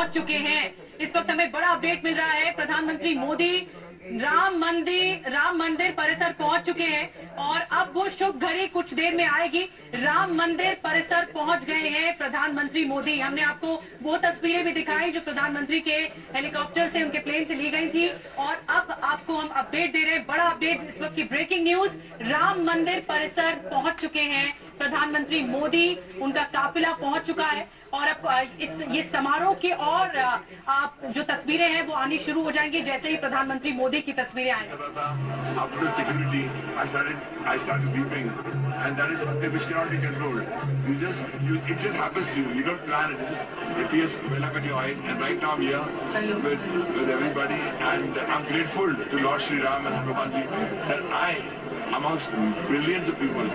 पहुंच चुके हैं। इस वक्त हमें बड़ा अपडेट मिल रहा है, प्रधानमंत्री मोदी राम मंदिर परिसर पहुंच चुके हैं और अब वो शुभ घड़ी कुछ देर में आएगी। राम मंदिर परिसर पहुंच गए हैं प्रधानमंत्री मोदी। हमने आपको वो तस्वीरें भी दिखाई जो प्रधानमंत्री के हेलीकॉप्टर से, उनके प्लेन से ली गई थी और अब आपको हम अपडेट दे रहे हैं, बड़ा अपडेट, इस वक्त की ब्रेकिंग न्यूज। राम मंदिर परिसर पहुंच चुके हैं प्रधानमंत्री मोदी, उनका काफिला पहुंच चुका है और अब ये समारोह की और आप जो तस्वीरें हैं वो आनी शुरू हो जाएंगी जैसे ही प्रधानमंत्री मोदी की तस्वीरें आएंगी। After the security, I started weeping, and that is something which cannot be controlled. It just happens to you. You don't plan it. The tears well up in your eyes, and right now I'm here with everybody, and I'm grateful to Lord Shri Ram and Hanuman Ji that I, amongst billions of people,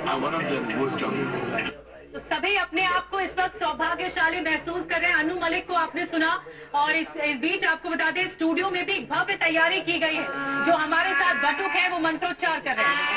I'm one of them who has come here. तो सभी अपने आप को इस वक्त सौभाग्यशाली महसूस कर रहे हैं। अनु मलिक को आपने सुना और इस बीच आपको बता दें स्टूडियो में भी भव्य तैयारी की गई है। जो हमारे साथ बटुक है वो मंत्रोच्चार कर रहे हैं।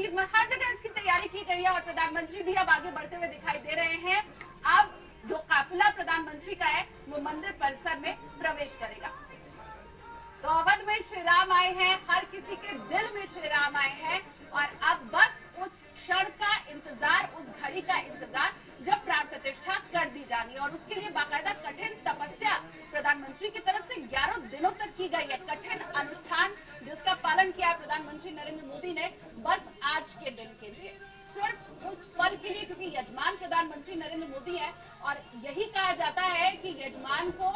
में हर जगह इसकी तैयारी की गई है और प्रधानमंत्री भी अब आगे बढ़ते हुए दिखाई दे रहे हैं। अब जो काफिला प्रधानमंत्री का है वो मंदिर परिसर में प्रवेश करेगा। तो अवध में श्री राम आए हैं, हर किसी के दिल में श्री राम आए हैं और अब बस उस क्षण का इंतजार, उस घड़ी का इंतजार जब प्राण प्रतिष्ठा कर दी जानी है और उसके लिए बाकायदा कठिन तपस्या प्रधानमंत्री की तरफ से 11 दिनों तक की गई है। कठिन अनुष्ठान जिसका पालन किया प्रधानमंत्री नरेंद्र मोदी ने बस आज के दिन के लिए, सिर्फ उस पल के लिए, क्योंकि यजमान प्रधानमंत्री नरेंद्र मोदी है और यही कहा जाता है कि यजमान को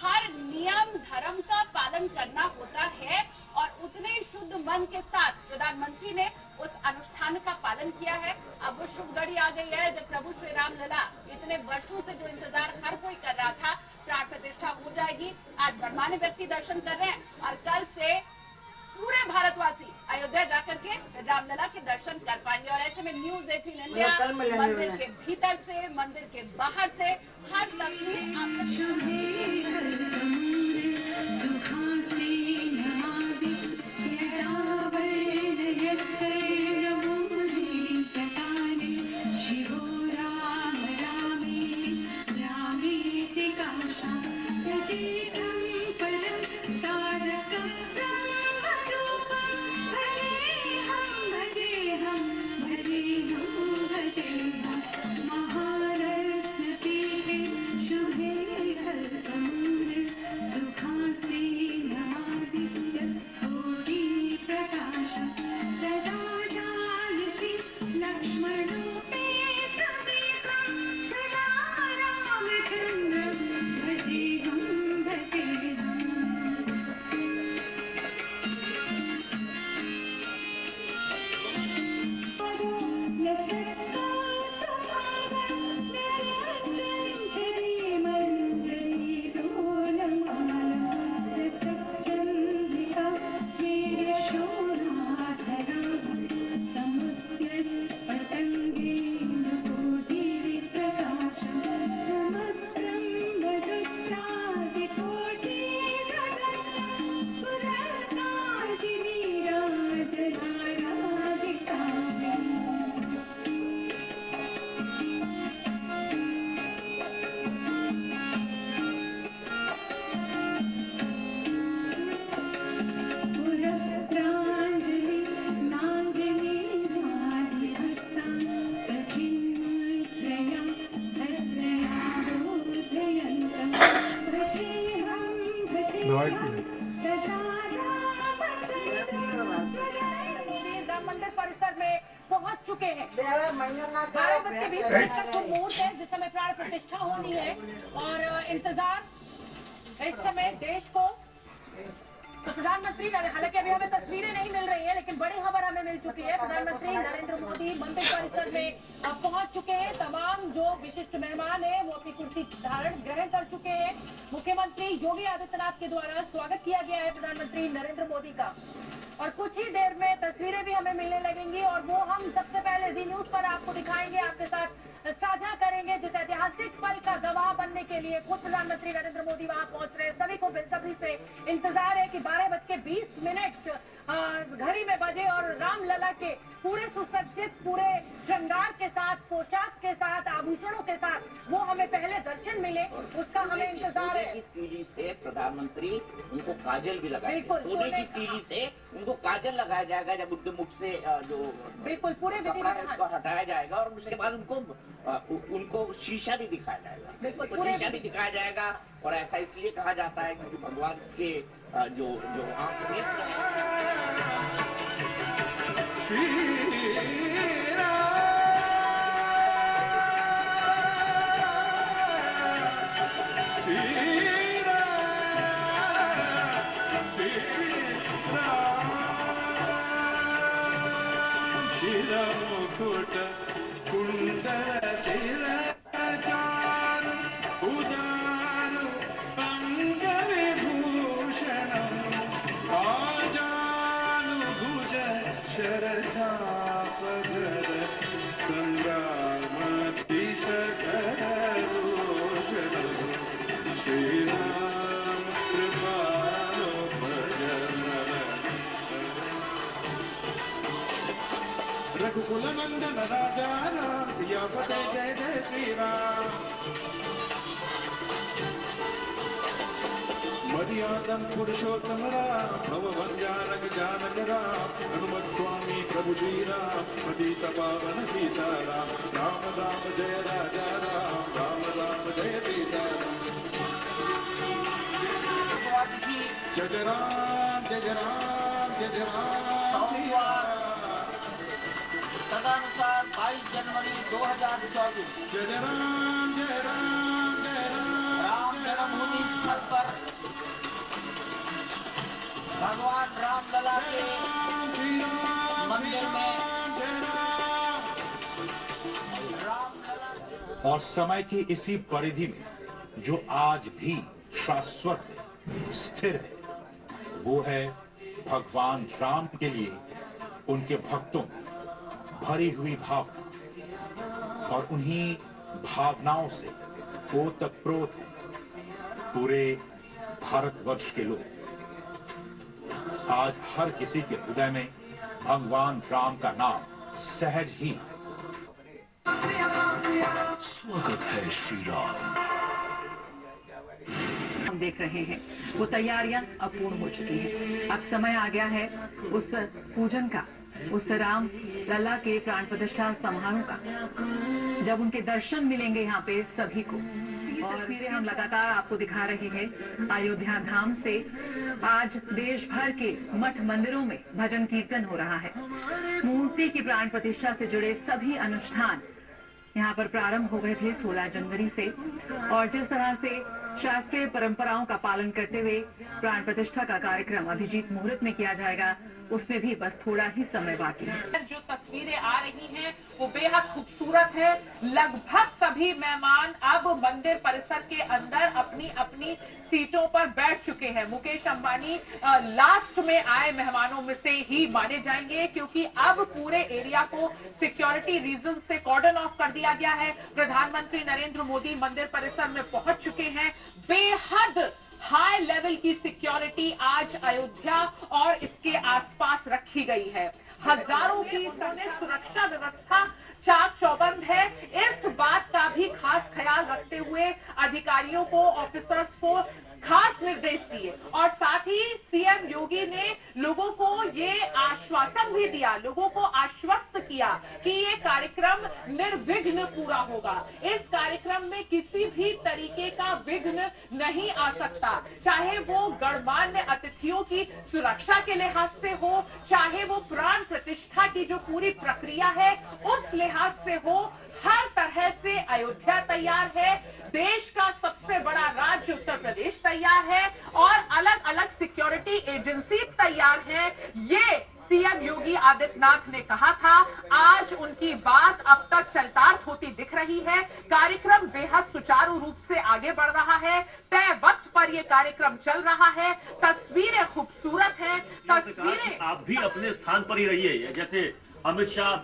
हर नियम धर्म का पालन करना होता है और उतने शुद्ध मन के साथ प्रधानमंत्री ने उस अनुष्ठान का पालन किया है। अब वो शुभ घड़ी आ गई है जब प्रभु श्री राम लला इतने वर्षों से जो इंतजार हर दर्शन कर रहे हैं और कल से पूरे भारतवासी अयोध्या जाकर के रामलला के दर्शन कर पाएंगे। और ऐसे में न्यूज़ 18 इंडिया मंदिर के भीतर से, मंदिर के बाहर से हर तस्वीर आप राम मंदिर परिसर में पहुंच चुके हैं। 12:20 तक वो मुहूर्त है जिस समय प्राण प्रतिष्ठा होनी है और इंतजार इस समय देश को। तो प्रधानमंत्री, हालांकि अभी हमें तस्वीरें नहीं मिल रही है लेकिन बड़ी खबर हमें मिल चुकी है। प्रधानमंत्री नरेंद्र मोदी मंदिर परिसर में पहुंच चुके हैं। तमाम जो विशिष्ट मेहमान हैं वो अपनी कुर्सी ग्रहण कर चुके हैं। मुख्यमंत्री योगी आदित्यनाथ के द्वारा स्वागत किया गया है प्रधानमंत्री नरेंद्र मोदी का और कुछ ही देर में तस्वीरें भी हमें मिलने लगेंगी और वो हम सबसे पहले जी न्यूज पर आपको दिखाएंगे, आपके साथ साझा करेंगे। जिस ऐतिहासिक पल का गवाह बनने के लिए खुद प्रधानमंत्री नरेंद्र मोदी वहां पहुंच रहे हैं। सभी को बेसब्री से इंतजार है कि 12:20 घड़ी में बजे और रामलला के पूरे सुसज्जित, पूरे श्रृंगार के साथ, पोशाक के साथ, आभूषणों के साथ वो हमें पहले दर्शन मिले, उसका हमें इंतजार है। तीली से प्रधानमंत्री उनको काजल भी लगाएंगे। बिल्कुल, सोने की तीली से उनको काजल लगाया जाएगा जब उनके मुख से जो बिल्कुल पूरे कपड़ा है उसको हटाया जाएगा और उसके बाद उनको शीशा भी दिखाया जाएगा। बिल्कुल, तो शीशा भी दिखाया जाएगा और ऐसा इसलिए कहा जाता है क्योंकि भगवान के जो आंख में रघुकुल नंदन राजा राम सियापते जय जय श्री राम। मर्यादम पुरुषोत्तम राम भवभंजानक जानक राम हनुमत स्वामी प्रभु श्री राम पतित पावन सीता राम। राम राम जय राजा राम, राम राम जय सीता राम। जय जय राम, जय जय राम, जय जय राम। तदनुसार 22 जनवरी 2024 जय जय राम, जय राम, जय राम। राम जन्मभूमि स्थल पर भगवान रामलला के मंदिर में रामलला और समय की इसी परिधि में जो आज भी शाश्वत है, स्थिर है, वो है भगवान राम के लिए उनके भक्तों में भरी हुई भावना, और उन्हीं भावनाओं से ओतप्रोत है पूरे भारतवर्ष के लोग। आज हर किसी के हृदय में भगवान राम का नाम सहज ही स्वागत है श्री राम। हम देख रहे हैं वो तैयारियां अब पूर्ण हो चुकी हैं। अब समय आ गया है उस पूजन का, उस राम लला के प्राण प्रतिष्ठा समारोह का, जब उनके दर्शन मिलेंगे यहाँ पे सभी को। और तस्वीरें हम लगातार आपको दिखा रहे हैं अयोध्या धाम से। आज देश भर के मठ मंदिरों में भजन कीर्तन हो रहा है। मूर्ति की प्राण प्रतिष्ठा से जुड़े सभी अनुष्ठान यहाँ पर प्रारंभ हो गए थे 16 जनवरी से, और जिस तरह से शास्त्रीय परंपराओं का पालन करते हुए प्राण प्रतिष्ठा का कार्यक्रम अभिजीत मुहूर्त में किया जाएगा, उसमें भी बस थोड़ा ही समय बाकी है। जो तस्वीरें आ रही हैं वो बेहद खूबसूरत है। लगभग सभी मेहमान अब मंदिर परिसर के अंदर अपनी अपनी सीटों पर बैठ चुके हैं। मुकेश अंबानी लास्ट में आए मेहमानों में से ही माने जाएंगे, क्योंकि अब पूरे एरिया को सिक्योरिटी रीजन से कॉर्डन ऑफ कर दिया गया है। प्रधानमंत्री नरेंद्र मोदी मंदिर परिसर में पहुंच चुके हैं। बेहद हाई लेवल की सिक्योरिटी आज अयोध्या और इसके आसपास रखी गई है। हजारों की सुरक्षा व्यवस्था चाक चौबंद है। इस बात का भी खास ख्याल रखते हुए अधिकारियों को, ऑफिसर्स को खास निर्देश दिए, और साथ ही सीएम योगी ने लोगों को ये आश्वासन भी दिया, लोगों को आश्वस्त किया कि ये कार्यक्रम निर्विघ्न पूरा होगा। इस कार्यक्रम में किसी भी तरीके का विघ्न नहीं आ सकता, चाहे वो गणमान्य अतिथियों की सुरक्षा के लिहाज से हो, चाहे वो प्राण प्रतिष्ठा की जो पूरी प्रक्रिया है उस लिहाज से हो। हर तरह से अयोध्या तैयार है। देश का सबसे बड़ा राज्य उत्तर प्रदेश तैयार है, और अलग अलग सिक्योरिटी एजेंसी तैयार है। ये सीएम योगी आदित्यनाथ ने कहा था। आज उनकी बात अब तक चरितार्थ होती दिख रही है। कार्यक्रम बेहद सुचारू रूप से आगे बढ़ रहा है। तय वक्त पर यह कार्यक्रम चल रहा है। तस्वीरें खूबसूरत हैं। तस्वीरें आप भी अपने स्थान पर ही रहिए। जैसे अमित शाह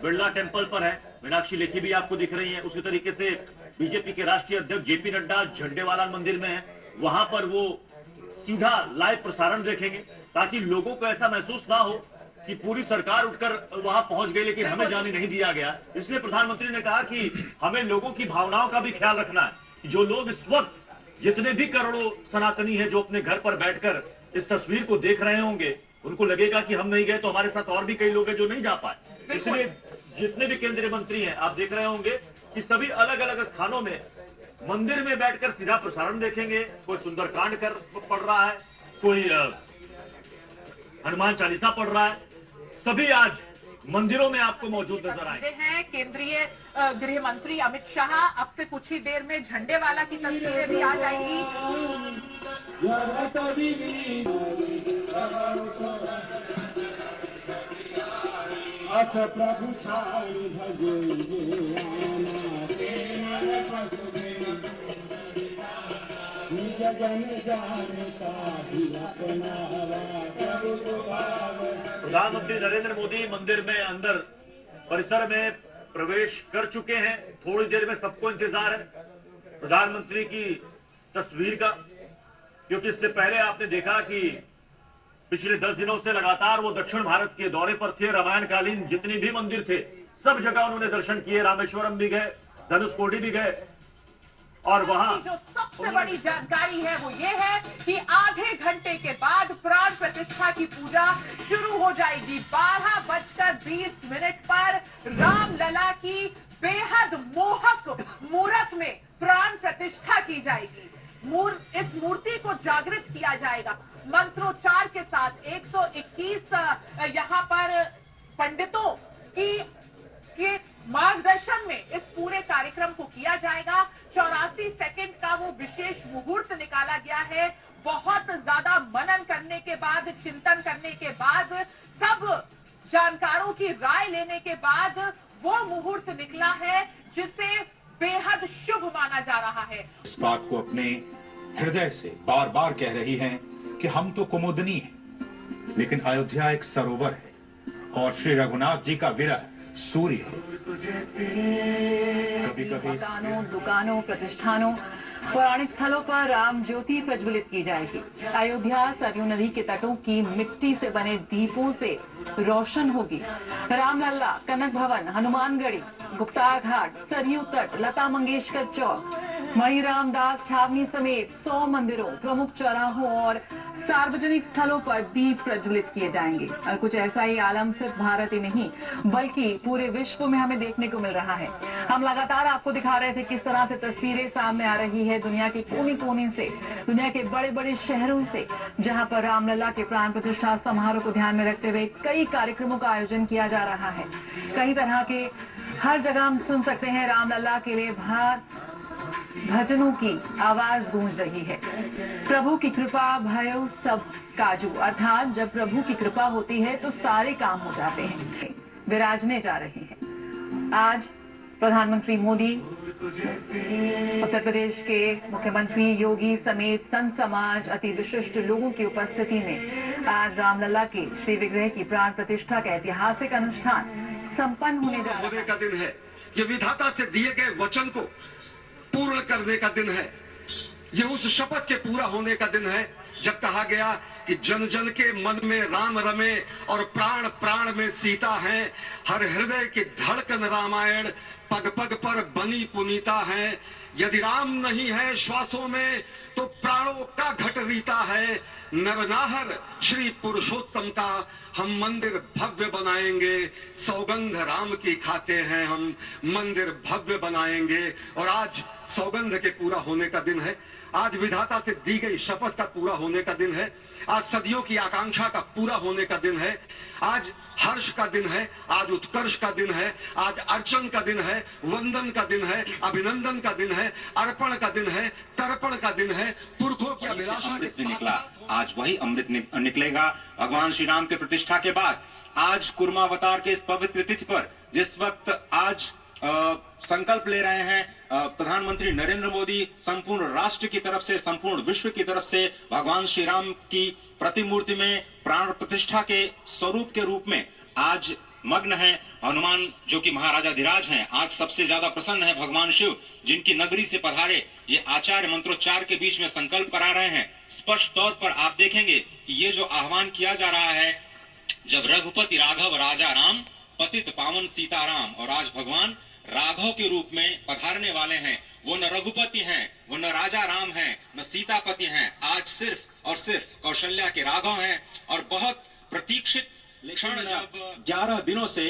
बिरला टेम्पल पर है, मीनाक्षी लेखी भी आपको दिख रही है। उसी तरीके से बीजेपी के राष्ट्रीय अध्यक्ष जेपी नड्डा झंडेवाला मंदिर में है, वहां पर वो सीधा लाइव प्रसारण देखेंगे, ताकि लोगों को ऐसा महसूस ना हो कि पूरी सरकार उठकर वहां पहुंच गई लेकिन हमें जाने नहीं दिया गया। इसलिए प्रधानमंत्री ने कहा कि हमें लोगों की भावनाओं का भी ख्याल रखना है। जो लोग इस वक्त जितने भी करोड़ों सनातनी हैं जो अपने घर पर बैठकर इस तस्वीर को देख रहे होंगे, उनको लगेगा कि हम नहीं गए तो हमारे साथ और भी कई लोग हैं जो नहीं जा पाए। इसलिए जितने भी केंद्रीय मंत्री हैं, आप देख रहे होंगे कि सभी अलग अलग स्थानों में मंदिर में बैठकर सीधा प्रसारण देखेंगे। कोई सुंदरकांड पढ़ रहा है, कोई हनुमान चालीसा पढ़ रहा है। सभी आज मंदिरों में आपको मौजूद नजर आए हैं। केंद्रीय गृह मंत्री अमित शाह, अब से कुछ ही देर में झंडेवाला की तस्वीरें भी आ जाएंगी। प्रभु प्रधानमंत्री नरेंद्र मोदी मंदिर में अंदर परिसर में प्रवेश कर चुके हैं। थोड़ी देर में सबको इंतजार है प्रधानमंत्री की तस्वीर का, क्योंकि इससे पहले आपने देखा कि पिछले 10 दिनों से लगातार वो दक्षिण भारत के दौरे पर थे। रामायणकालीन जितने भी मंदिर थे सब जगह उन्होंने दर्शन किए। रामेश्वरम भी गए, धनुषकोडी भी गए, और वहां जो सबसे बड़ी जानकारी है वो ये है कि आधे घंटे के बाद प्राण प्रतिष्ठा की पूजा शुरू हो जाएगी। 12:20 पर राम लला की बेहद मोहक मूर्त में प्राण प्रतिष्ठा की जाएगी। इस मूर्ति को जागृत किया जाएगा मंत्रोच्चार के साथ। 121 यहाँ पर पंडितों के मार्गदर्शन में इस पूरे कार्यक्रम को किया जाएगा। 84 सेकंड का वो विशेष मुहूर्त निकाला गया है। बहुत ज्यादा मनन करने के बाद, चिंतन करने के बाद, सब जानकारों की राय लेने के बाद वो मुहूर्त निकला है जिसे बेहद शुभ माना जा रहा है। इस बात को अपने हृदय से बार बार कह रही हैं कि हम तो कुमुदनी हैं, लेकिन अयोध्या एक सरोवर है और श्री रघुनाथ जी का विरह सूर्य है। कभी कभी मकानों, दुकानों, प्रतिष्ठानों, पौराणिक स्थलों पर राम ज्योति प्रज्वलित की जाएगी। अयोध्या सरयू नदी के तटों की मिट्टी से बने दीपों से रोशन होगी। रामलला, कनक भवन, हनुमानगढ़ी, गुप्तार घाट, सरयू तट, लता मंगेशकर चौक, मणिराम दास छावनी समेत 100 मंदिरों, प्रमुख चौराहों और सार्वजनिक स्थलों पर दीप प्रज्वलित किए जाएंगे। और कुछ ऐसा ही आलम सिर्फ भारत ही नहीं बल्कि पूरे विश्व में हमें देखने को मिल रहा है। हम लगातार आपको दिखा रहे थे किस तरह से तस्वीरें सामने आ रही है दुनिया के कोने कोने से, दुनिया के बड़े बड़े शहरों से, जहां पर रामलला के प्राण प्रतिष्ठा समारोह को ध्यान में रखते हुए कई कार्यक्रमों का आयोजन किया जा रहा है। कई तरह के हर जगह हम सुन सकते हैं रामलला के लिए भजनों की आवाज गूंज रही है। प्रभु की कृपा भयो सब काजू, अर्थात जब प्रभु की कृपा होती है तो सारे काम हो जाते हैं। विराजने जा रहे हैं। आज प्रधानमंत्री मोदी, उत्तर प्रदेश के मुख्यमंत्री योगी समेत संत समाज, अति विशिष्ट लोगों की उपस्थिति में आज रामलला के श्री विग्रह की प्राण प्रतिष्ठा का ऐतिहासिक अनुष्ठान संपन्न होने जा रहा है। का दिन है। ये विधाता से दिए गए वचन को पूर्ण करने का दिन है। ये उस शपथ के पूरा होने का दिन है जब कहा गया कि जन जन के मन में राम रमे और प्राण प्राण में सीता है। हर हृदय की धड़कन रामायण पग पग पर बनी पुनीता है। यदि राम नहीं है श्वासों में तो प्राणों का घट रीता है। नरनाहर श्री पुरुषोत्तम का हम मंदिर भव्य बनाएंगे। सौगंध राम की खाते हैं हम, मंदिर भव्य बनाएंगे। और आज सौगंध के पूरा होने का दिन है। आज विधाता से दी गई शपथ का पूरा होने का दिन है। आज सदियों की आकांक्षा का पूरा होने का दिन है। आज हर्ष का दिन है, आज उत्कर्ष का दिन है, आज अर्चन का दिन है, वंदन का दिन है, अभिनंदन का दिन है, अर्पण का दिन है, तर्पण का दिन है। पुरखों की अभिलाषा अमृत भी निकला, आज वही अमृत निकलेगा भगवान श्री राम के प्रतिष्ठा के बाद। आज कुर्मावतार के इस पवित्र तिथि पर जिस वक्त आज संकल्प ले रहे हैं प्रधानमंत्री नरेंद्र मोदी, संपूर्ण राष्ट्र की तरफ से, संपूर्ण विश्व की तरफ से भगवान श्री राम की प्रतिमूर्ति में प्राण प्रतिष्ठा के स्वरूप के रूप में आज मग्न है। हनुमान जो कि महाराजाधिराज हैं, आज सबसे ज्यादा प्रसन्न है भगवान शिव, जिनकी नगरी से पधारे ये आचार्य मंत्रोच्चार के बीच में संकल्प करा रहे हैं। स्पष्ट तौर पर आप देखेंगे कि ये जो आह्वान किया जा रहा है, जब रघुपति राघव राजा राम, पतित पावन सीताराम, और आज भगवान राघव के रूप में पधारने वाले हैं। वो न रघुपति हैं, वो न राजा राम हैं, न सीतापति हैं। आज सिर्फ और सिर्फ कौशल्या के राघव हैं। और बहुत प्रतीक्षित क्षण, जब 11 दिनों से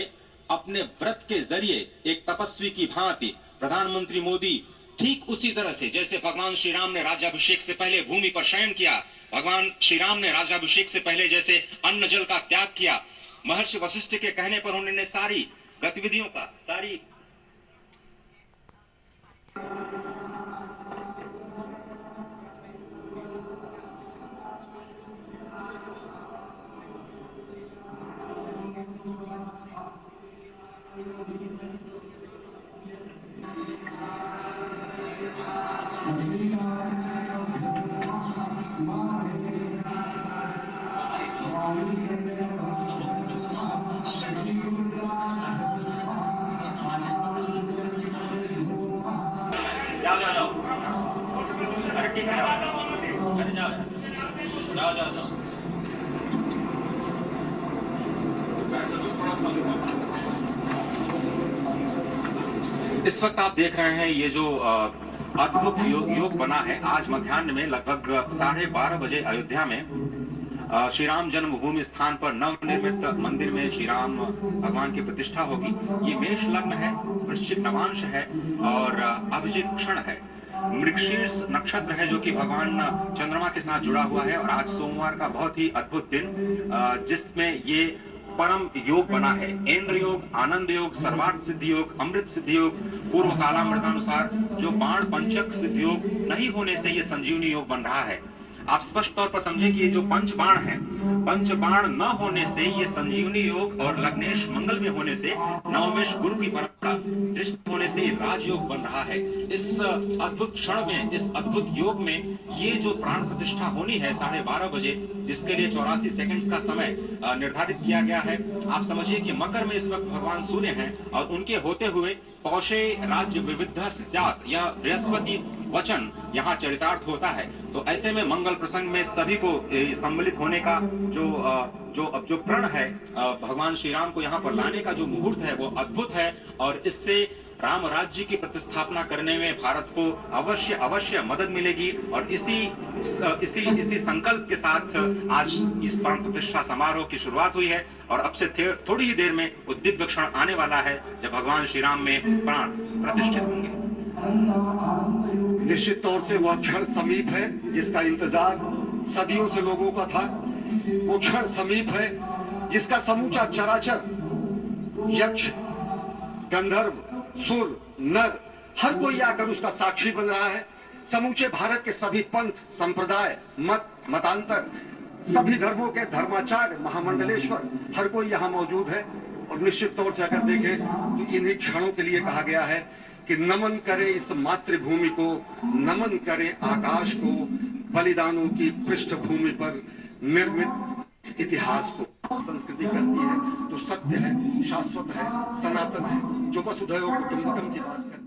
अपने व्रत के जरिए एक तपस्वी की भांति प्रधानमंत्री मोदी ठीक उसी तरह से जैसे भगवान श्री राम ने राज्याभिषेक से पहले भूमि पर शयन किया, भगवान श्री राम ने राज्याभिषेक से पहले जैसे अन्न जल का त्याग किया, महर्षि वशिष्ठ के कहने पर उन्होंने सारी गतिविधियों का, सारी इस वक्त आप देख रहे हैं ये जो अद्भुत योग बना है। आज मध्याह्न में लगभग 12:30 बजे अयोध्या में श्री राम जन्मभूमि स्थान पर नवनिर्मित मंदिर में श्री राम भगवान की प्रतिष्ठा होगी। ये मेष लग्न है, वृश्चिक नवांश है और अभिजित क्षण है। मृगशीर्ष नक्षत्र है जो कि भगवान चंद्रमा के साथ जुड़ा हुआ है। और आज सोमवार का बहुत ही अद्भुत दिन, जिसमें ये परम योग बना है। इंद्र योग, आनंद योग, सर्वार्थ सिद्धि योग, अमृत सिद्धि योग, पूर्व कालामृतानुसार जो बाण पंचक सिद्धि योग नहीं होने से ये संजीवनी योग बन रहा है। आप स्पष्ट तौर पर समझे कि ये जो पंचबाण है, पंचबाण न होने से, ये संजीवनी योग और लग्नेश मंगल में होने से, नवमेश गुरु की परंपरा दृष्टि होने से राजयोग बन रहा है। इस अद्भुत क्षण में, इस अद्भुत योग में ये जो प्राण प्रतिष्ठा होनी है 12:30 बजे, जिसके लिए 84 सेकंड्स का समय निर्धारित किया गया है। आप समझिए कि मकर में इस वक्त भगवान सूर्य हैं और उनके होते हुए पौषे राज्य विविध जात या बृहस्पति वचन यहाँ चरितार्थ होता है। तो ऐसे में मंगल प्रसंग में सभी को सम्मिलित होने का जो प्रण है, भगवान श्री राम को यहाँ पर लाने का जो मुहूर्त है वो अद्भुत है और इससे राम राज्य की प्रतिस्थापना करने में भारत को अवश्य मदद मिलेगी। और इसी संकल्प के साथ आज इस प्राण प्रतिष्ठा समारोह की शुरुआत हुई है और अब से थोड़ी ही देर में वो दिव्य क्षण आने वाला है जब भगवान श्री राम में प्राण प्रतिष्ठित होंगे। निश्चित तौर से वह क्षण समीप है जिसका इंतजार सदियों से लोगों का था। वो क्षण समीप है जिसका समूचा चराचर, यक्ष, गंधर्व, सुर, नर, हर कोई आकर उसका साक्षी बन रहा है। समूचे भारत के सभी पंथ, संप्रदाय, मतांतर, सभी धर्मों के धर्माचार्य, महामंडलेश्वर, हर कोई यहाँ मौजूद है। और निश्चित तौर से अगर देखें तो इन्हीं क्षणों के लिए कहा गया है कि नमन करे इस मातृभूमि को, नमन करे आकाश को, बलिदानों की पृष्ठभूमि पर निर्मित इतिहास को। संस्कृति करती है तो सत्य है, शाश्वत है, सनातन है, जो वसुधैव कुटुंबकम की बात करती है।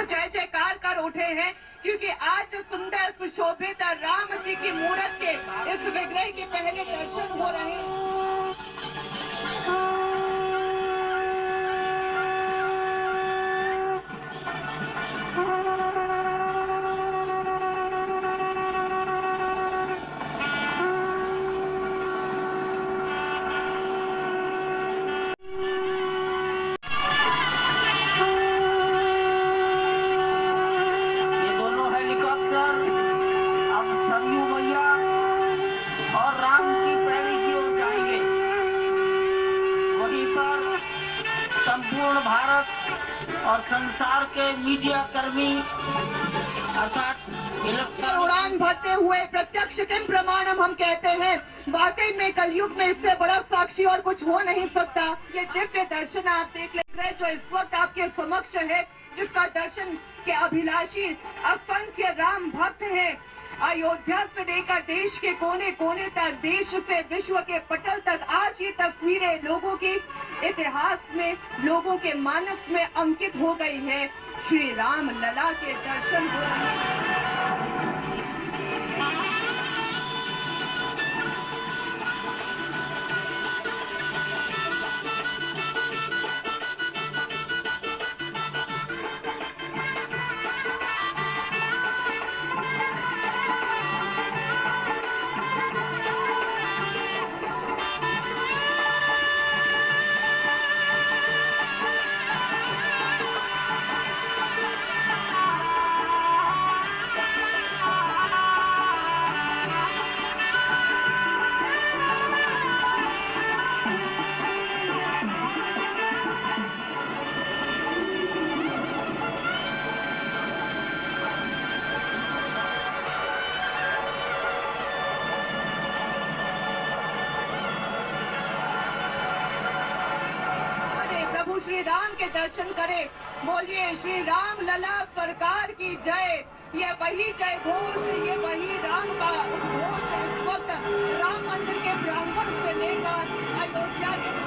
जय जयकार कर उठे हैं क्योंकि आज सुंदर सुशोभित राम जी की मूर्त के इस विग्रह के पहले दर्शन हो रहे हैं। संपूर्ण भारत और संसार के मीडिया कर्मी अर्थात उड़ान भरते हुए प्रत्यक्ष किम प्रमाणम हम कहते हैं। वाकई में कलयुग में इससे बड़ा साक्षी और कुछ हो नहीं सकता। ये दिव्य दर्शन आप देख ले रहे जो इस वक्त आपके समक्ष है, जिसका दर्शन के अभिलाषी असंख्य राम भक्त हैं। अयोध्या से लेकर देश के कोने कोने तक, देश से विश्व के पटल तक आज ये तस्वीरें लोगों की इतिहास में, लोगों के मानस में अंकित हो गई है। श्री राम लला के दर्शन हो रहे हैं। श्री राम के दर्शन करें। बोलिए श्री राम लला सरकार की जय। ये वही जय घोष, ये वही राम का उद्घोष है इस वक्त राम मंदिर के प्रांगण से लेकर अयोध्या के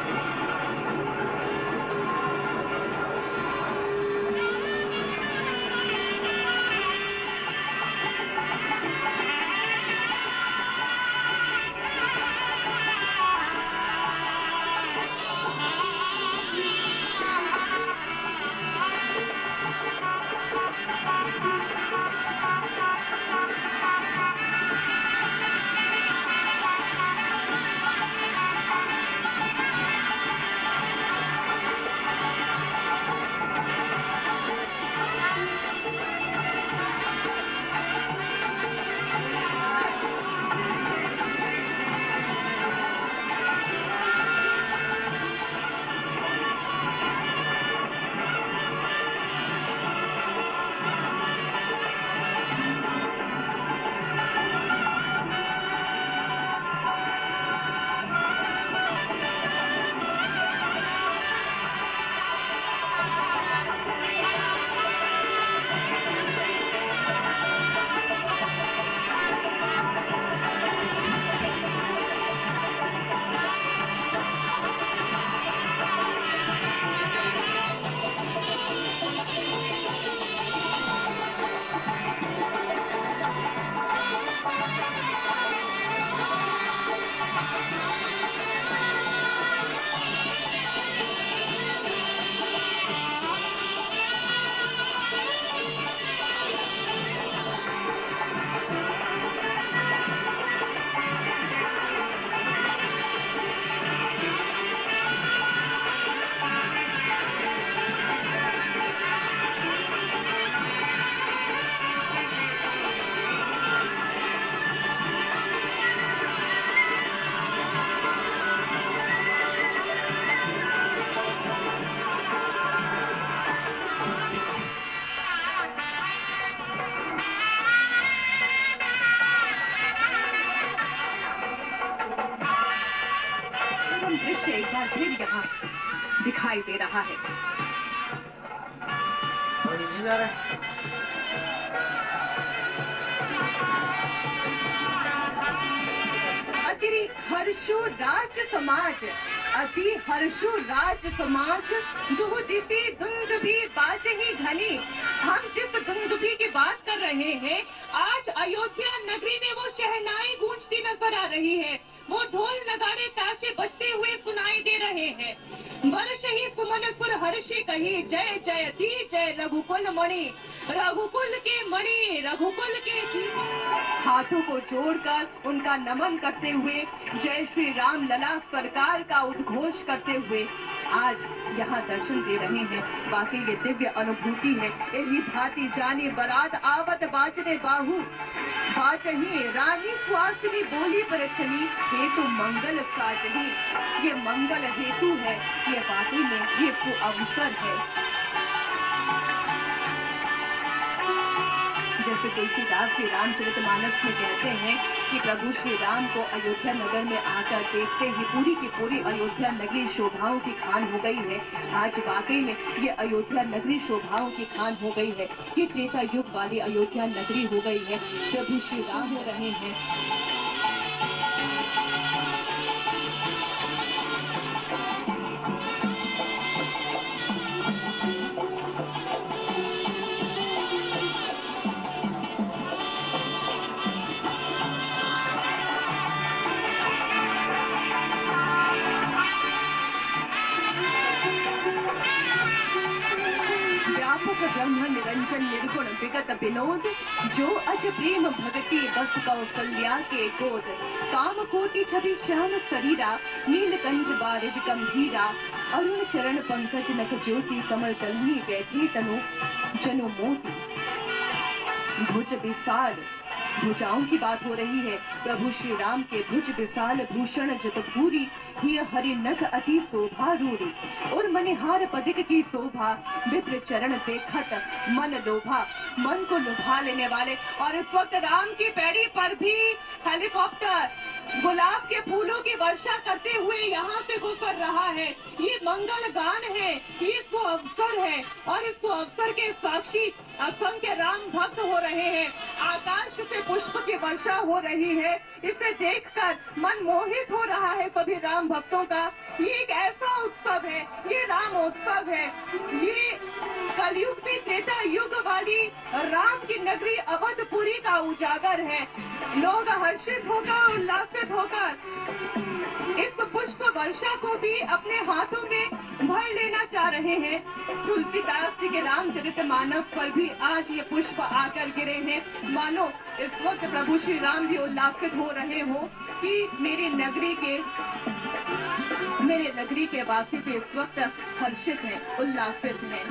दृश्य एक बार फिर यहाँ दिखाई दे रहा है। अति हर्षो राज समाज, अति हर्षो राज समाज, दुहुदिसी दुंदुभी बाजहि घनी। हम जिस दुंदुभी की बात कर रहे हैं, आज अयोध्या नगरी में वो शहनाई गूंजती नजर आ रही है, वो ढोल नगाड़े ताशे बजते हुए सुनाई दे रहे हैं। बरसहि सुमन सुर हर्षि कही, जय जयति जय रघुकुल मणि, रघुकुल के मणि, रघुकुल के। हाथों को जोड़कर उनका नमन करते हुए, जय श्री राम लला सरकार का उद्घोष करते हुए आज यहाँ दर्शन दे रहे हैं। बाकी ये दिव्य अनुभूति है। यही भांति जाने बारात आवत बाजने बाहु, बाजही रानी सुहासिनी बोली परछनी, हेतु मंगल साजही। ये मंगल हेतु है, ये वाकई में ये तो अवसर है। जैसे तुलसीदास जी रामचरितमानस में कहते हैं कि प्रभु श्री राम को अयोध्या नगर में आकर देखते ही पूरी की पूरी अयोध्या नगरी शोभाओं की खान हो गई है। आज वाकई में ये अयोध्या नगरी शोभाओं की खान हो गई है। ये त्रेता युग वाली अयोध्या नगरी हो गई है। प्रभु श्री राम हो रहे हैं। ब्रह्म निरंजन निर्गुण विगत विनोद, जो अज प्रेम भक्ति बस कौशल्या के गोद। काम कोटि छवि श्याम शरीरा, नीलकंज बारिद गंभीरा। अरुण चरण पंकज नख ज्योति, कमल तलनी बैठी तनु जनु मोती। भुज विशाल, भुजाओं की बात हो रही है। प्रभु श्री राम के भुज विशाल भूषण जत पूरी, ही हरि नख अति शोभा रूरी। और मनिहार पदिक की शोभा, विप्र चरण देखत मन लोभा। मन को लुभा लेने वाले। और इस वक्त राम की पैड़ी पर भी हेलीकॉप्टर गुलाब के फूलों की वर्षा करते हुए यहाँ से गुजर रहा है। ये मंगल गान है, ये वो अवसर है, और इस अवसर के साक्षी असंख्य राम भक्त हो रहे हैं। आकाश से पुष्प की वर्षा हो रही है। इसे देखकर मन मोहित हो रहा है सभी राम भक्तों का। ये एक ऐसा उत्सव है, ये राम उत्सव है। ये कलयुग में त्रेता युग वाली राम की नगरी अवधपुरी का उजागर है। लोग हर्षित होकर, उल्लासित होकर इस पुष्प वर्षा को भी अपने हाथों में भर लेना चाह रहे हैं। तुलसीदास जी के रामचरितमानस पर भी आज ये पुष्प आकर गिरे हैं। मानो इस वक्त प्रभु श्री राम भी उल्लासित हो रहे हो कि मेरी नगरी के वासी भी इस वक्त हर्षित हैं, उल्लासित हैं।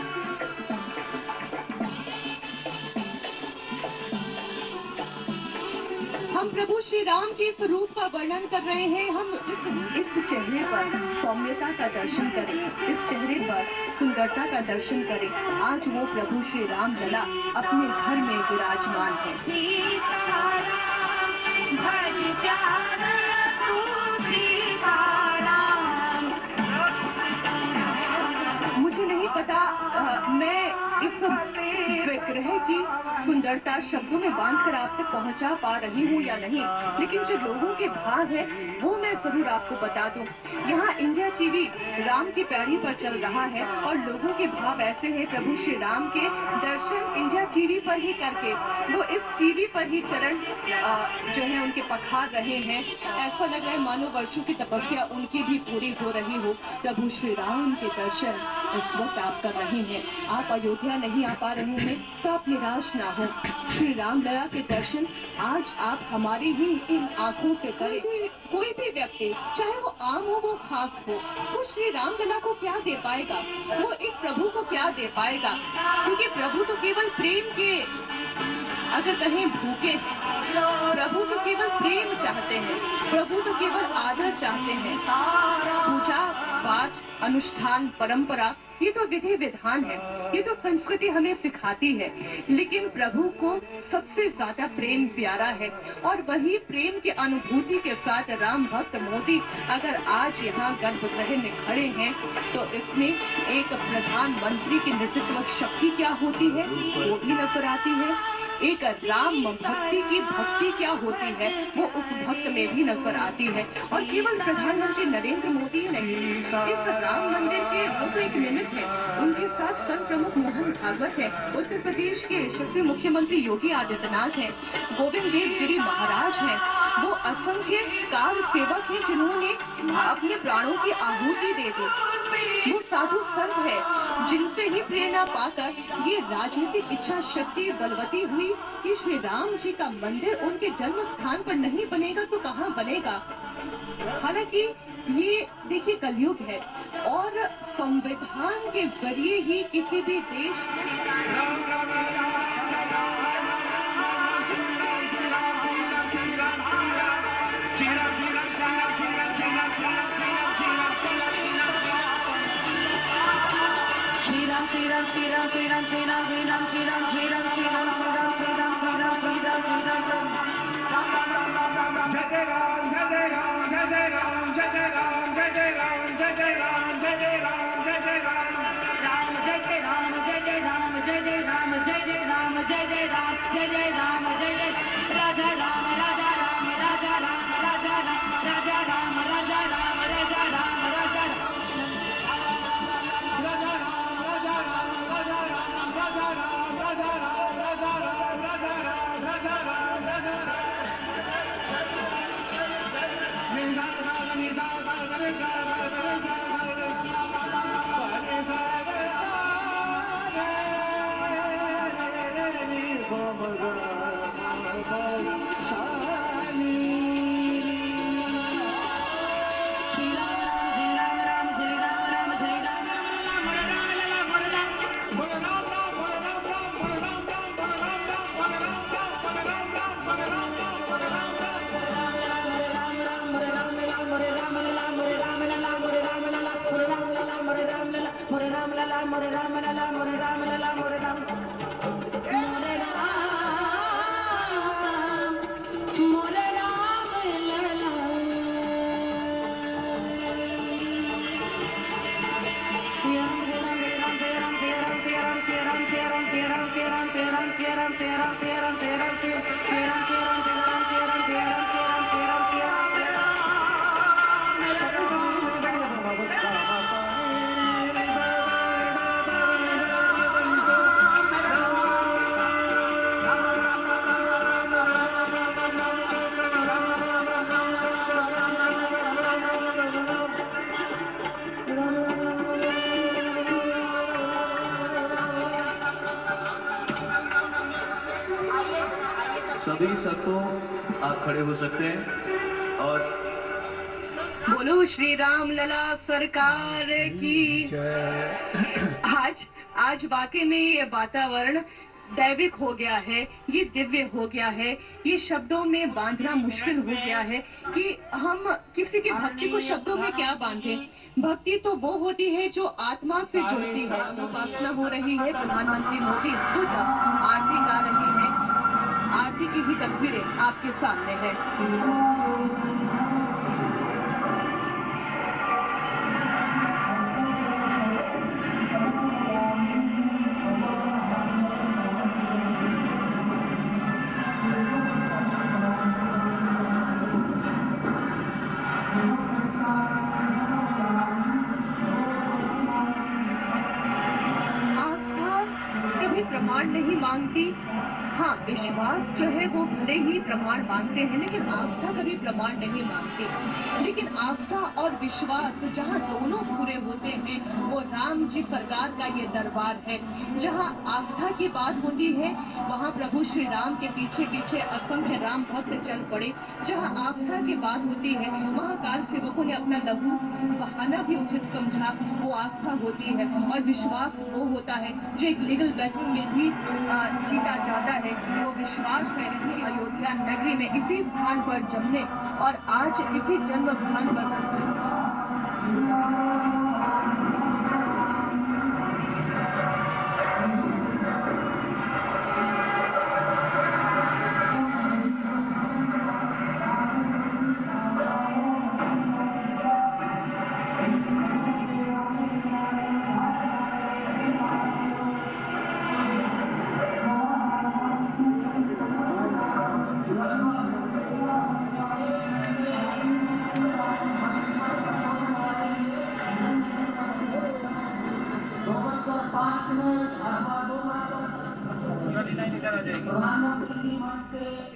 हम प्रभु श्री राम के स्वरूप का वर्णन कर रहे हैं। हम इस चेहरे पर सौम्यता का दर्शन करें, इस चेहरे पर सुंदरता का दर्शन करें। आज वो प्रभु श्री राम लला अपने घर में विराजमान है। मुझे नहीं पता मैं इस विग्रह की सुंदरता शब्दों में बांधकर आप तक पहुंचा पा रही हूँ या नहीं, लेकिन जो लोगों के भाव है वो मैं जरूर आपको बता दूं। यहाँ इंडिया टीवी राम की पैड़ी पर चल रहा है और लोगों के भाव ऐसे हैं। प्रभु श्री राम के दर्शन इंडिया टीवी पर ही करके वो इस टीवी पर ही चरण जो है उनके पखार रहे हैं। ऐसा लग रहा है मानो वर्षों की तपस्या उनकी भी पूरी हो रही हो। प्रभु श्री राम के दर्शन इस वक्त आप कर रहे हैं। आप अयोध्या नहीं आ पा रहे हैं तो आप निराश ना हो। श्री राम लला के दर्शन आज आप हमारी ही इन आंखों से करें। कोई भी व्यक्ति, चाहे वो आम हो वो खास हो, वो श्री राम लला को क्या दे पाएगा, वो एक प्रभु को क्या दे पाएगा। क्योंकि प्रभु तो केवल प्रेम के अगर कहीं भूखे हैं, प्रभु तो केवल प्रेम चाहते हैं, प्रभु तो केवल आदर चाहते हैं। पूजा पाठ अनुष्ठान परंपरा ये तो विधि विधान है, ये तो संस्कृति हमें सिखाती है। लेकिन प्रभु को सबसे ज्यादा प्रेम प्यारा है और वही प्रेम की अनुभूति के साथ राम भक्त मोदी अगर आज यहाँ गर्भगृह में खड़े हैं तो इसमें एक प्रधानमंत्री की नेतृत्व शक्ति क्या होती है वो भी नजर आती है। एक राम भक्ति की भक्ति क्या होती है वो उस भक्त में भी नजर आती है। और केवल प्रधानमंत्री नरेंद्र मोदी नहीं, इस राम मंदिर के वो तो एक निमित्त है, उनके साथ संत प्रमुख मोहन भागवत है, उत्तर प्रदेश के यशस्वी मुख्यमंत्री योगी आदित्यनाथ है, गोविंद देव गिरी महाराज हैं, वो असंख्य कार सेवक हैं जिन्होंने अपने प्राणों की आहुति दे दी। वो साधु संत है जिनसे ही प्रेरणा पाकर ये राजनीतिक इच्छा शक्ति बलवती हुई कि श्री राम जी का मंदिर उनके जन्म स्थान पर नहीं बनेगा तो कहाँ बनेगा। हालांकि ये देखिए कलयुग है और संविधान के जरिए ही किसी भी देश सभी सबको आप खड़े हो सकते हैं और बोलो श्री राम लला सरकार की। आज वाकई में ये वातावरण दैविक हो गया है, ये दिव्य हो गया है, ये शब्दों में बांधना मुश्किल हो गया है कि हम किसी की भक्ति को शब्दों में क्या बांधें। भक्ति तो वो होती है जो आत्मा से जुड़ती है। उपासना हो रही है, प्रधानमंत्री मोदी खुद आरती गा रही है, आरती की ही तस्वीरें आपके सामने है। आस्था कभी प्रमाण नहीं मांगती। हाँ, विश्वास जो है वो भले ही प्रमाण मांगते हैं लेकिन आस्था कभी प्रमाण नहीं मांगती। लेकिन आस्था और विश्वास जहाँ दोनों पूरे होते हैं वो राम जी सरकार का ये दरबार है। जहाँ आस्था की बात होती है वहाँ प्रभु श्री राम के पीछे पीछे असंख्य राम भक्त चल पड़े। जहाँ आस्था की बात होती है वहाँ कार सेवकों ने अपना लहू बहाना भी उचित समझा, वो आस्था होती है। और विश्वास वो होता है जो एक लीगल बैटल में भी जीता जाता है, वो विश्वास है। अयोध्या नगरी में इसी स्थान पर जमने और आज इसी जन्म स्थान पर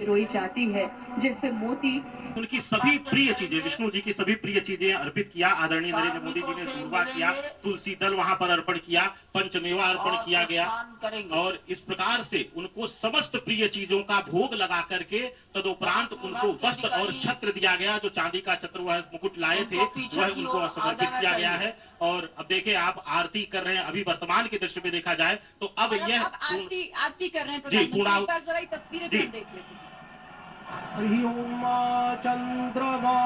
रोई जाती है जैसे मोती। उनकी सभी प्रिय चीजें, विष्णु जी की सभी प्रिय चीजें अर्पित किया। आदरणीय नरेंद्र मोदी जी ने दूर्वा किया, तुलसी दल वहां पर अर्पण किया, पंचमेवा अर्पण किया गया और इस प्रकार से उनको समस्त प्रिय चीजों का भोग लगा करके तदुपरांत उनको वस्त्र और छत्र दिया गया। जो चांदी का छत्र वह मुकुट लाए थे वह उनको समर्पित किया गया है। और अब देखें आप आरती कर रहे हैं। अभी वर्तमान के दृश्य में देखा जाए तो अब यह आरती कर रहे हैं जी पूर्णा जरा तस्वीरें जी देख लेते हैं। चंद्रमा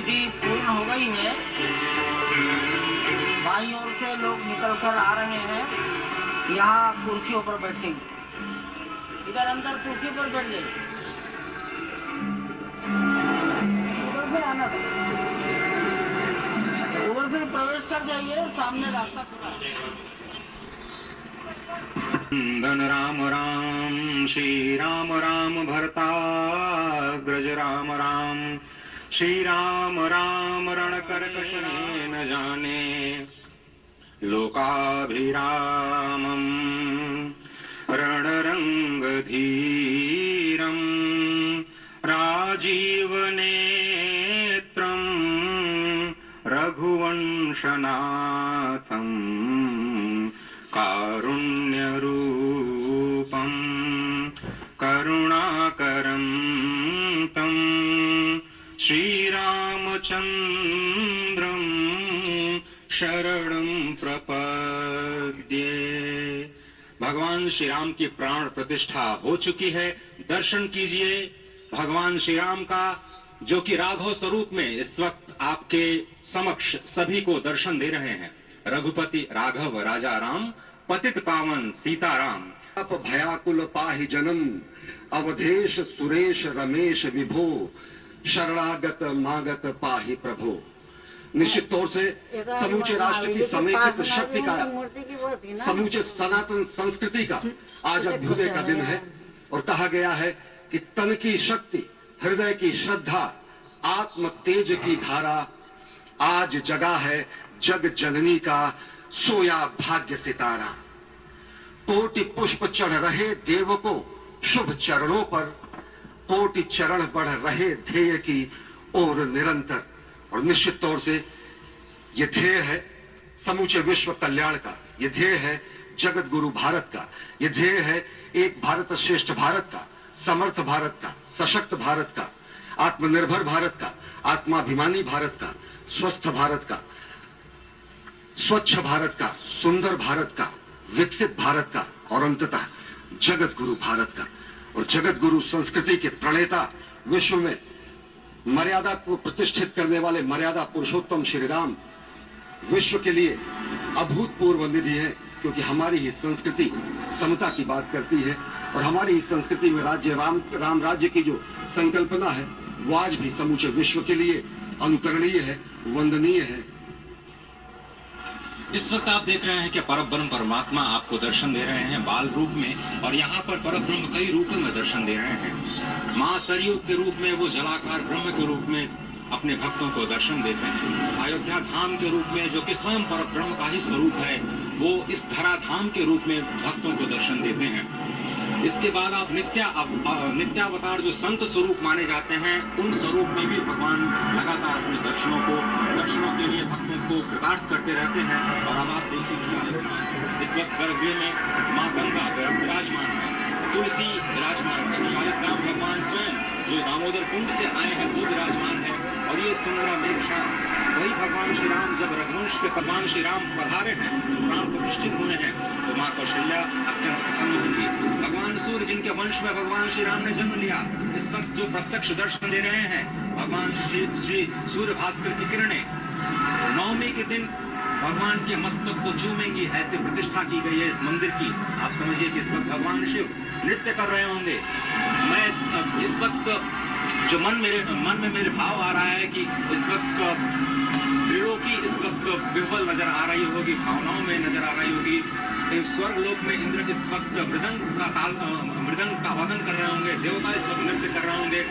विधि पूर्ण हो गई है। बाईं ओर से लोग निकल कर आ रहे हैं, यहाँ कुर्सियों पर बैठेंगे। इधर अंदर कुर्सी पर बैठ जाइए, उधर से आना था, उधर से प्रवेश कर जाइए, सामने रास्ता खुला है। धन राम राम श्री राम राम भरताग्रज राम राम श्री राम राम रण कर्कश न जाने लोकाभिरामम् रणरंग धीरम राजीव नेत्रम रघुवंशनाथम् कारुण्यरूपं करुणाकरं तं श्रीरामचन्द्रं शरणं प्रपद्ये। भगवान श्री राम की प्राण प्रतिष्ठा हो चुकी है। दर्शन कीजिए भगवान श्री राम का, जो कि राघव स्वरूप में इस वक्त आपके समक्ष सभी को दर्शन दे रहे हैं। रघुपति राघव राजा राम, पतित पावन सीताराम। आप भयाकुल पाहि जनम, अवधेश सुरेश रमेश विभो, शरणागत मागत पाहि प्रभो। निश्चित तौर से समूचे राष्ट्र की समेकित शक्ति का, समूचे सनातन संस्कृति का आज अभ्युदय का दिन है। और कहा गया है कि तन की शक्ति, हृदय की श्रद्धा, आत्म तेज की धारा आज जगा है जग जननी का सोया भाग्य सितारा। कोटि पुष्प चढ़ रहे देव को शुभ चरणों पर, कोटि चरण बढ़ रहे ध्येय की ओर निरंतर। और निश्चित तौर से ये ध्येय है समूचे विश्व कल्याण का, ये ध्येय है जगत गुरु भारत का, ये ध्येय है एक भारत श्रेष्ठ भारत का, समर्थ भारत का, सशक्त भारत का, आत्मनिर्भर भारत का, आत्माभिमानी भारत का, स्वस्थ भारत का, स्वच्छ भारत का, सुंदर भारत का, विकसित भारत का और अंततः जगत गुरु भारत का। और जगत गुरु संस्कृति के प्रणेता, विश्व में मर्यादा को प्रतिष्ठित करने वाले मर्यादा पुरुषोत्तम श्री राम विश्व के लिए अभूतपूर्व निधि है, क्योंकि हमारी ही संस्कृति समता की बात करती है और हमारी ही संस्कृति में राज्य राम राज्य की जो संकल्पना है वो आज भी समूचे विश्व के लिए अनुकरणीय है, वंदनीय है। इस वक्त आप देख रहे हैं कि परब्रह्म परमात्मा आपको दर्शन दे रहे हैं बाल रूप में, और यहाँ पर परब्रह्म कई रूपों में दर्शन दे रहे हैं। मां सरयू के रूप में वो जलाकार ब्रह्म के रूप में अपने भक्तों को दर्शन देते हैं। अयोध्या धाम के रूप में, जो कि स्वयं परब्रह्म का ही स्वरूप है, वो इस धरा धाम के रूप में भक्तों को दर्शन देते हैं। इसके बाद आप नित्यावतार जो संत स्वरूप माने जाते हैं, उन स्वरूप में भी भगवान लगातार अपने दर्शनों के लिए भक्तों को कृतार्थ करते रहते हैं। और अब आप देखिए इस वक्त गर्भगृह में माँ गंगा विराजमान है, तुलसी विराजमान है, शालिक राम भगवान स्वयं जो दामोदर कुंड से आए हैं वो विराजमान है। और ये सुंदरा मेघशा वही भगवान श्री राम जब रघुवंश के भगवान श्री राम पधारे हैं, प्राण प्रतिष्ठित हुए हैं, तो माँ कौशल्या अत्यंत प्रसन्न होंगी। भगवान सूर्य जिनके वंश में भगवान श्री राम ने जन्म लिया, इस वक्त जो प्रत्यक्ष दर्शन दे रहे हैं, भगवान श्री सूर्य भास्कर की किरणें नवमी के दिन भगवान के मस्तक को चूमेंगी, ऐसी प्रतिष्ठा की गई है इस मंदिर की। आप समझिए कि इस वक्त भगवान शिव नृत्य कर रहे होंगे। मैं इस वक्त जो मन में मेरे भाव आ रहा है कि इस वक्त त्रिलोकी इस वक्त विह्वल नजर आ रही होगी, भावनाओं में नजर आ रही होगी। स्वर्ग लोक में इंद्र इस वक्त मृदंग का वादन कर रहे होंगे, देवता इस वक्त नृत्य कर रहे होंगे,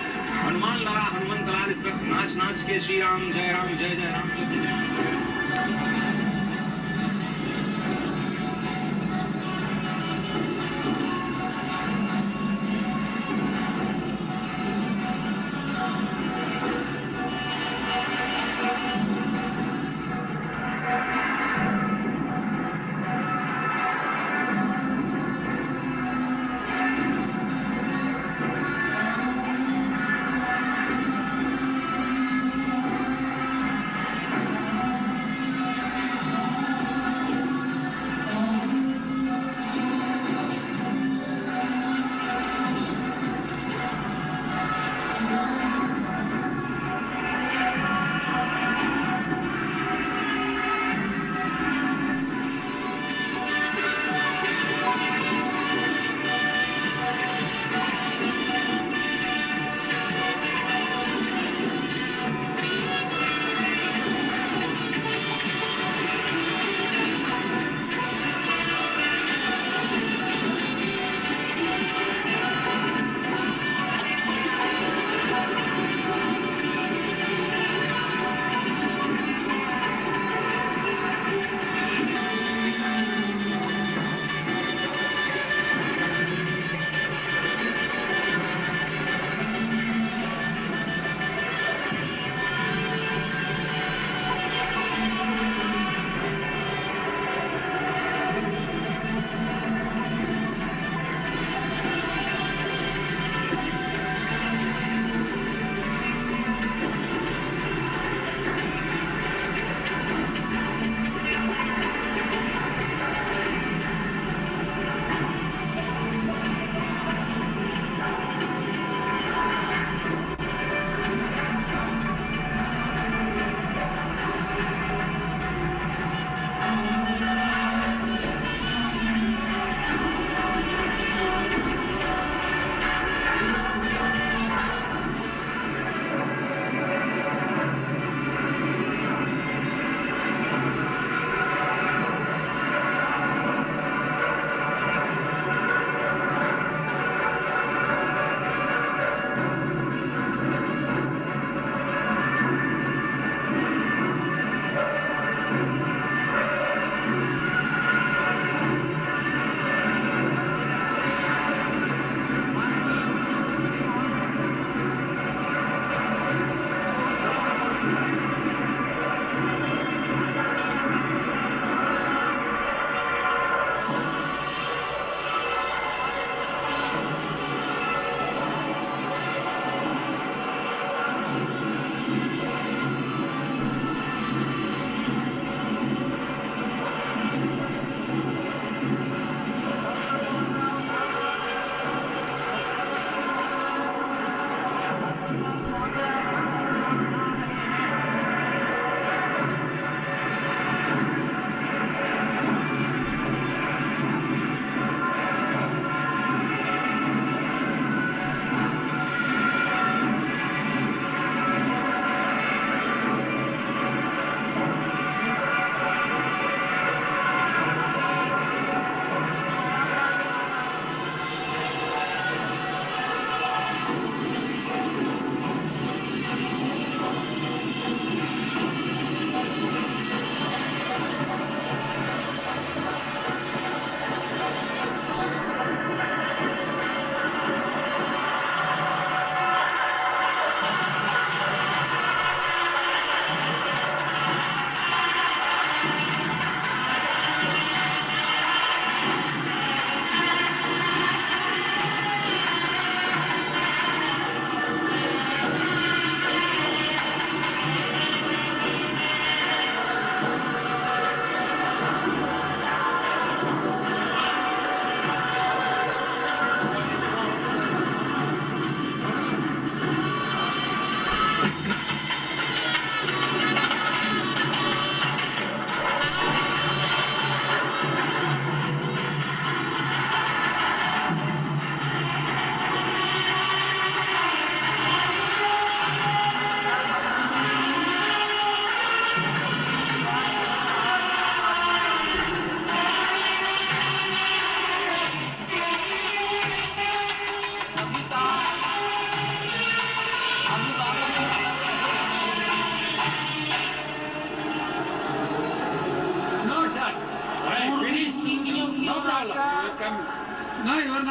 हनुमान लड़ा हनुमंत लाल इस वक्त नाच के श्री राम जय राम जय जय राम जय।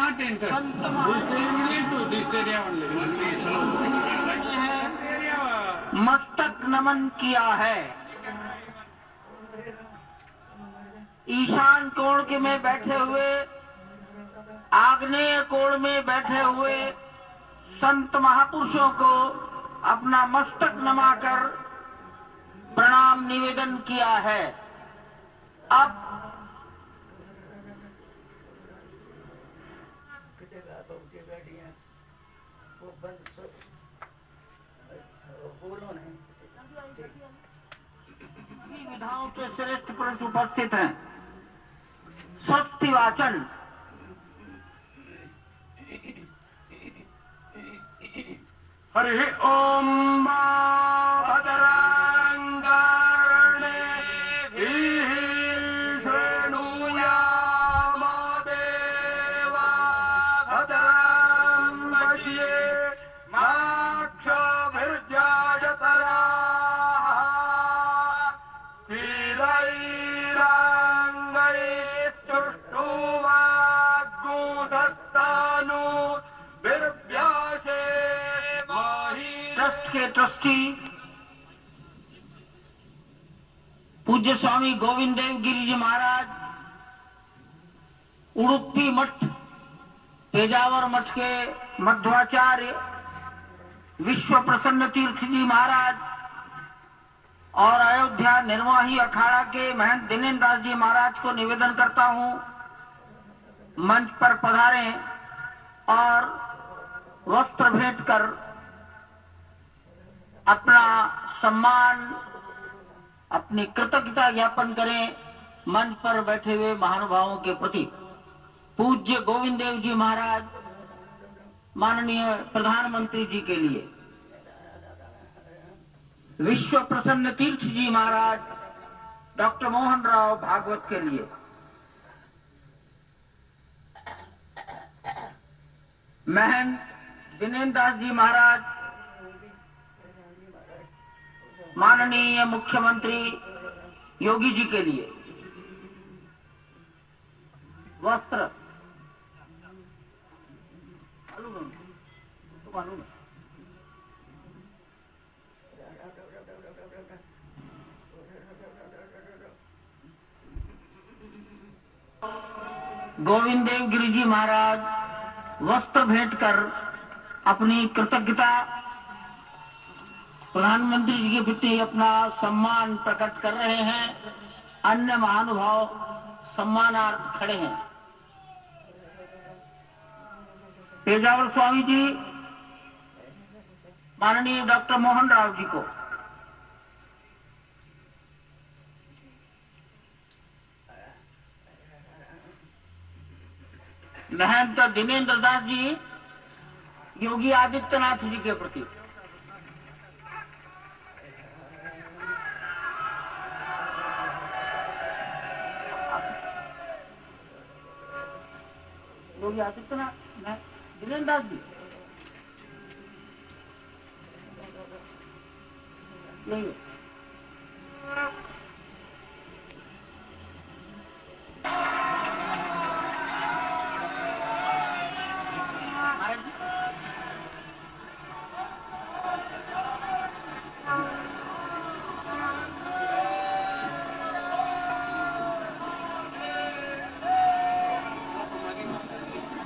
not enter. This area to this area only. मस्तक नमन किया है। ईशान कोण के में बैठे हुए, आग्नेय कोण में बैठे हुए संत महापुरुषों को अपना मस्तक नमाकर प्रणाम निवेदन किया है। अब विधाओं के श्रेष्ठ पुरुष उपस्थित हैं। स्वस्ति वाचन। हरि ओम भद्रं कर्णेभिः शृणुयाम देवा भद्रं पश्येमाक्षभिर्यजत्राः स्थिरैरङ्गैस्तुष्टुवाग्गुसत्तानु ट्रस्ट के ट्रस्टी पूज्य स्वामी गोविंद देव गिरी जी महाराज, उड़ुप्पी मठ पेजावर मठ के मध्वाचार्य विश्व प्रसन्न तीर्थ जी महाराज और अयोध्या निर्वाही अखाड़ा के महंत दिनेन्द्र दास जी महाराज को निवेदन करता हूं, मंच पर पधारें और वस्त्र भेंट कर अपना सम्मान, अपनी कृतज्ञता ज्ञापन करें मंच पर बैठे हुए महानुभावों के प्रति। पूज्य गोविंद देव जी महाराज माननीय प्रधानमंत्री जी के लिए, विश्व प्रसन्न तीर्थ जी महाराज डॉक्टर मोहन राव भागवत के लिए, महंत दिनेन्द्र दास जी महाराज माननीय मुख्यमंत्री योगी जी के लिए वस्त्र गोविंद देव गिरी जी महाराज वस्त्र भेंट कर अपनी कृतज्ञता प्रधानमंत्री जी के प्रति अपना सम्मान प्रकट कर रहे हैं। अन्य महानुभाव सम्मानार्थ खड़े हैं। पेजावर स्वामी जी माननीय डॉक्टर मोहन राव जी को, महंत दिनेन्द्र दास जी योगी आदित्यनाथ जी के प्रति, योगी आदित्यनाथ दिनेन्द्र दास जी नहीं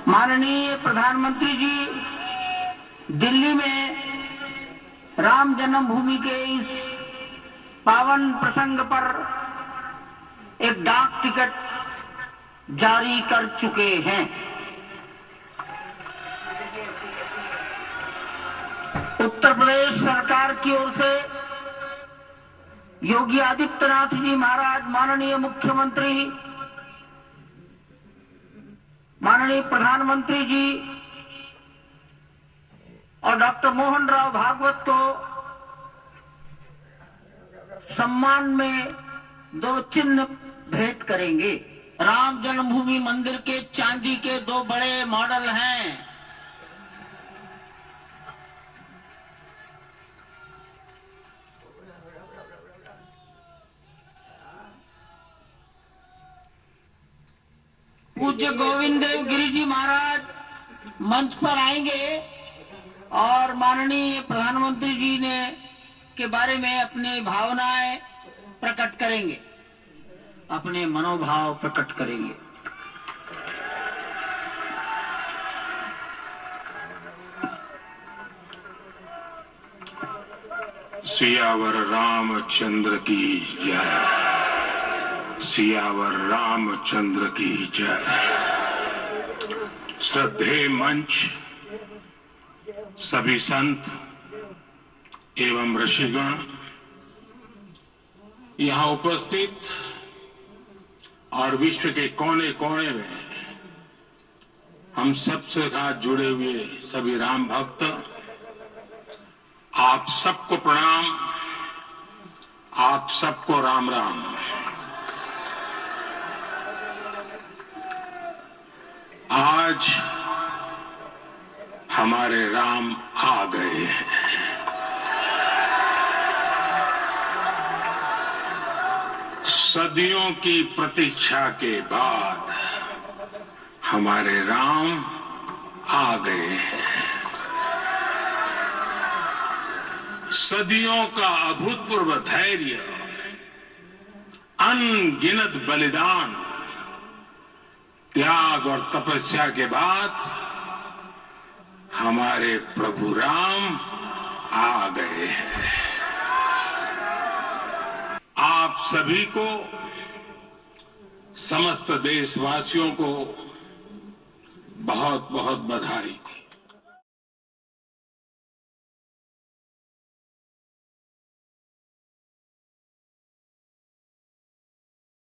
माननीय प्रधानमंत्री जी दिल्ली में राम जन्मभूमि के इस पावन प्रसंग पर एक डाक टिकट जारी कर चुके हैं। उत्तर प्रदेश सरकार की ओर से योगी आदित्यनाथ जी महाराज, माननीय मुख्यमंत्री, माननीय प्रधानमंत्री जी और डॉक्टर मोहन राव भागवत को सम्मान में 2 चिन्ह भेंट करेंगे। राम जन्मभूमि मंदिर के चांदी के 2 बड़े मॉडल हैं। पूज्य गोविंद देव गिरी जी महाराज मंच पर आएंगे और माननीय प्रधानमंत्री जी ने के बारे में अपनी भावनाएं प्रकट करेंगे, अपने मनोभाव प्रकट करेंगे। सियावर रामचंद्र की जय, सियावर रामचंद्र की जय। श्रद्धेय मंच, सभी संत एवं ऋषिगण, यहां उपस्थित और विश्व के कोने कोने में हम सबसे साथ जुड़े हुए सभी राम भक्त, आप सबको प्रणाम, आप सबको राम राम। आज हमारे राम आ गए हैं। सदियों की प्रतीक्षा के बाद हमारे राम आ गए हैं। सदियों का अभूतपूर्व धैर्य, अनगिनत बलिदान, त्याग और तपस्या के बाद हमारे प्रभु राम आ गए हैं। आप सभी को, समस्त देशवासियों को बहुत बहुत बधाई।